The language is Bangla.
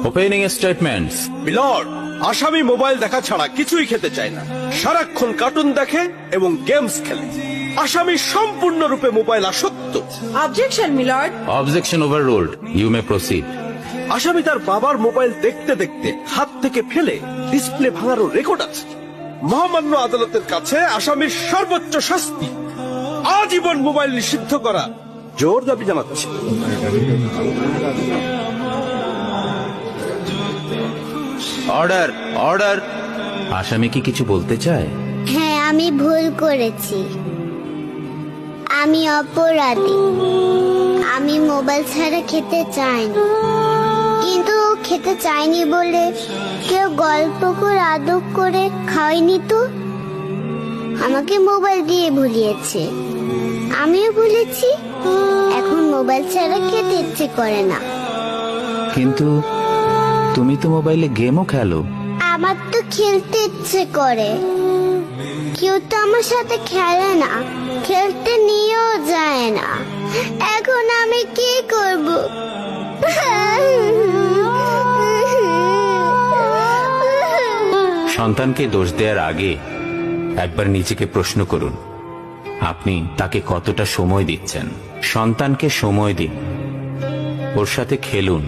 Opening statements. মিলর্ড, আসামি মোবাইল দেখা ছাড়া কিছুই খেতে চায় না, সারাক্ষণ কার্টুন দেখে এবং গেমস খেলে। আসামি সম্পূর্ণরূপে মোবাইল আসক্ত। Objection my lord. Objection overruled, you may proceed. আসামি তার বাবার মোবাইল দেখতে দেখতে হাত থেকে ফেলে ডিসপ্লে ভাঙারও রেকর্ড আছে। মহামান্য আদালতের কাছে আসামির সর্বোচ্চ শাস্তি আজীবন মোবাইল নিষিদ্ধ করা জোর দাবি জানাচ্ছে। Order, order. আসামি কি কিছু বলতে চায়? হ্যাঁ, আমি ভুল করেছি, আমি অপরাধী। আমি মোবাইল ছাড়া খেতে চাইনি, কিন্তু খেতে চাইনি বলে কেউ গল্প করে আদর করে খাওয়াইনি তো। আমাকে মোবাইল দিয়ে ভুলিয়েছে, আমিও ভুলেছি। এখন মোবাইল ছাড়া খেতে ইচ্ছে করে না। কিন্তু তুমি তো মোবাইলে গেমও খেলো। আমার তো খেলতে ইচ্ছে করে, কেউ তো আমার সাথে খেলে না, খেলতে নিয়েও যায় না। এখন আমি কি করব? সন্তানকে দোষ দেওয়ার আগে একবার নিজেকে প্রশ্ন করুন, আপনি তাকে কতটা সময় দিচ্ছেন। সন্তানকে সময় দিন, ওর সাথে খেলুন,